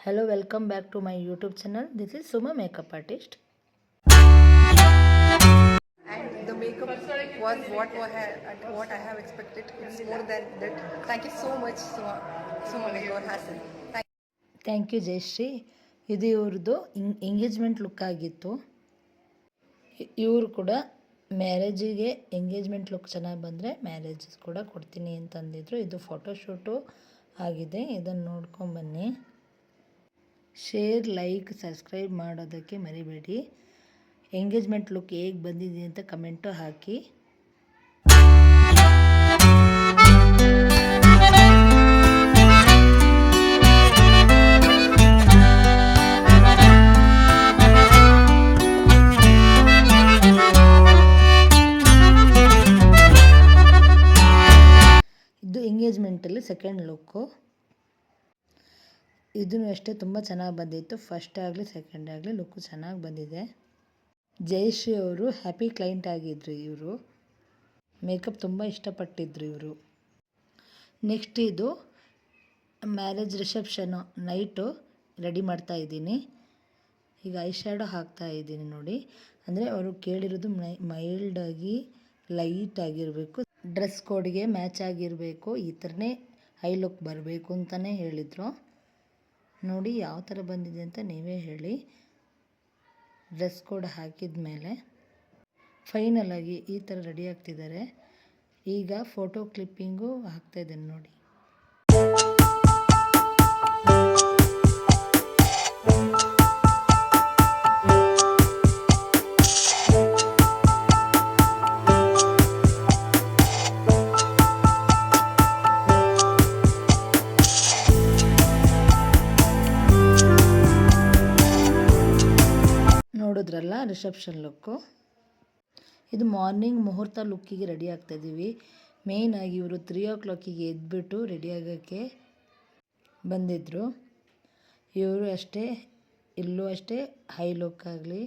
Hello, welcome back to my YouTube channel. This is Suma Makeup Artist. And the makeup was what I have expected. It's more than that. Thank you so much, Suma Makeup Hassan. Thank you Jayashree. ಇದು ಇವ್ರದ್ದು engagement look ಆಗಿತ್ತು. ಇವರು ಕೂಡ ಮ್ಯಾರೇಜಿಗೆ engagement look ಚೆನ್ನಾಗಿ ಬಂದರೆ marriage ಕೂಡ ಕೊಡ್ತೀನಿ ಅಂತಂದಿದ್ರು. ಇದು ಫೋಟೋಶೂಟು ಆಗಿದೆ. ಇದನ್ನು ನೋಡ್ಕೊಂಬನ್ನಿ. ಶೇರ್, ಲೈಕ್, ಸಬ್ಸ್ಕ್ರೈಬ್ ಮಾಡೋದಕ್ಕೆ ಮರಿಬೇಡಿ. ಎಂಗೇಜ್ಮೆಂಟ್ ಲುಕ್ ಹೇಗೆ ಬಂದಿದೆ ಅಂತ ಕಮೆಂಟು ಹಾಕಿ. ಇದು ಎಂಗೇಜ್ಮೆಂಟಲ್ಲಿ ಸೆಕೆಂಡ್ ಲುಕ್ಕು. ಇದೂ ಅಷ್ಟೇ ತುಂಬ ಚೆನ್ನಾಗಿ ಬಂದಿತ್ತು. ಫಸ್ಟ್ ಆಗಲಿ ಸೆಕೆಂಡ್ ಆಗಲಿ ಲುಕ್ಕು ಚೆನ್ನಾಗಿ ಬಂದಿದೆ. ಜಯಶ್ರೀ ಅವರು ಹ್ಯಾಪಿ ಕ್ಲೈಂಟ್ ಆಗಿದ್ದರು. ಇವರು ಮೇಕಪ್ ತುಂಬ ಇಷ್ಟಪಟ್ಟಿದ್ರು ಇವರು. ನೆಕ್ಸ್ಟ್ ಇದು ಮ್ಯಾರೇಜ್ ರಿಸೆಪ್ಷನ್ನು ನೈಟು ರೆಡಿ ಮಾಡ್ತಾ ಇದ್ದೀನಿ. ಈಗ ಐ ಶ್ಯಾಡೋ ಹಾಕ್ತಾ ಇದ್ದೀನಿ ನೋಡಿ. ಅಂದರೆ ಅವರು ಕೇಳಿರೋದು ಮೈಲ್ಡಾಗಿ ಲೈಟ್ ಆಗಿರಬೇಕು, ಡ್ರೆಸ್ ಕೋಡ್ಗೆ ಮ್ಯಾಚ್ ಆಗಿರಬೇಕು, ಈ ಥರನೇ ಐ ಲುಕ್ ಬರಬೇಕು ಅಂತಲೇ ಹೇಳಿದರು. ನೋಡಿ ಯಾವ ಥರ ಬಂದಿದೆ ಅಂತ ನೀವೇ ಹೇಳಿ. ಡ್ರೆಸ್ ಕೋಡ್ ಹಾಕಿದ ಮೇಲೆ ಫೈನಲಾಗಿ ಈ ಥರ ರೆಡಿ ಆಗ್ತಿದ್ದಾರೆ. ಈಗ ಫೋಟೋ ಕ್ಲಿಪ್ಪಿಂಗು ಹಾಕ್ತಾಯಿದ್ದೇನೆ ನೋಡಿ. ನೋಡಿದ್ರಲ್ಲ ರಿಸೆಪ್ಷನ್ ಲುಕ್ಕು. ಇದು ಮಾರ್ನಿಂಗ್ ಮುಹೂರ್ತ ಲುಕ್ಕಿಗೆ ರೆಡಿ ಆಗ್ತಾಯಿದ್ದೀವಿ. ಮೇಯ್ನಾಗಿ ಇವರು 3 o'clock ಎದ್ಬಿಟ್ಟು ರೆಡಿ ಆಗೋಕ್ಕೆ ಬಂದಿದ್ದರು. ಇವರು ಅಷ್ಟೇ, ಇಲ್ಲೂ ಅಷ್ಟೇ ಹೈ ಲುಕ್ ಆಗಲಿ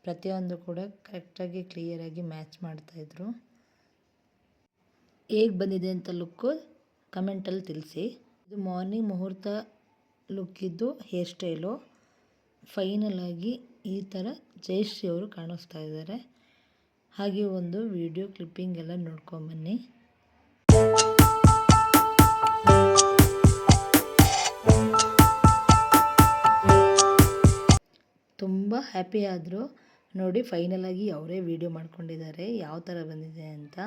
ಪ್ರತಿಯೊಂದು ಕೂಡ ಕರೆಕ್ಟಾಗಿ ಕ್ಲಿಯರಾಗಿ ಮ್ಯಾಚ್ ಮಾಡ್ತಾಯಿದ್ರು. ಹೇಗೆ ಬಂದಿದೆ ಅಂತ ಲುಕ್ಕು ಕಮೆಂಟಲ್ಲಿ ತಿಳಿಸಿ. ಇದು ಮಾರ್ನಿಂಗ್ ಮುಹೂರ್ತ ಲುಕ್ಕಿದ್ದು ಹೇರ್ ಸ್ಟೈಲು. ಫೈನಲಾಗಿ ಈ ಥರ ಜಯಶ್ರೀ ಅವರು ಕಾಣಿಸ್ತಾ ಇದ್ದಾರೆ. ಹಾಗೆ ಒಂದು ವಿಡಿಯೋ ಕ್ಲಿಪ್ಪಿಂಗ್ ಎಲ್ಲ ನೋಡ್ಕೊಂಬನ್ನಿ. ತುಂಬ ಹ್ಯಾಪಿ ಆದರು ನೋಡಿ. ಫೈನಲಾಗಿ ಅವರೇ ವಿಡಿಯೋ ಮಾಡ್ಕೊಂಡಿದ್ದಾರೆ ಯಾವ ಥರ ಬಂದಿದೆ ಅಂತ.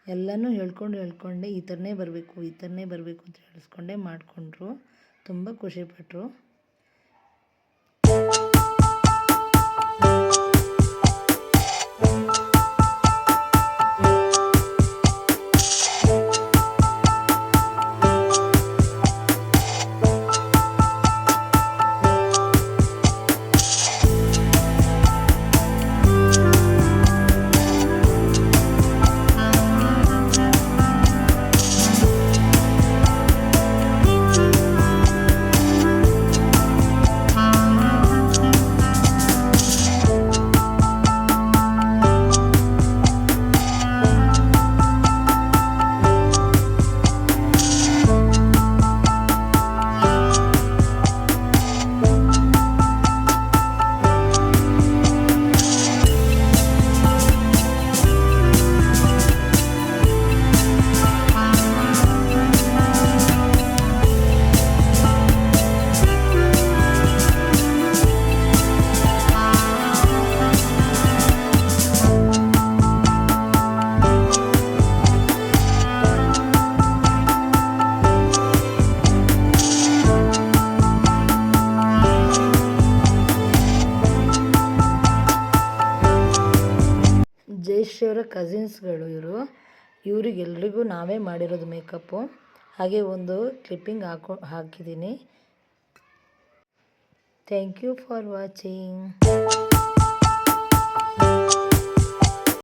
ಎಲ್ಲನೂ ಹೇಳ್ಕೊಂಡೆ ಈ ಥರನೇ ಬರಬೇಕು ಅಂತ ಹೇಳಿಸ್ಕೊಂಡೇ ಮಾಡಿಕೊಂಡ್ರು. ತುಂಬ ಖುಷಿಪಟ್ಟರು. ಜಯಶ್ರೀ ಅವರ ಕಸಿನ್ಸ್ಗಳು ಇವರು. ಇವರಿಗೆಲ್ರಿಗೂ ನಾವೇ ಮಾಡಿರೋದು ಮೇಕಪ್ಪು. ಹಾಗೆ ಒಂದು ಕ್ಲಿಪ್ಪಿಂಗ್ ಹಾಕಿದ್ದೀನಿ. Thank you for watching.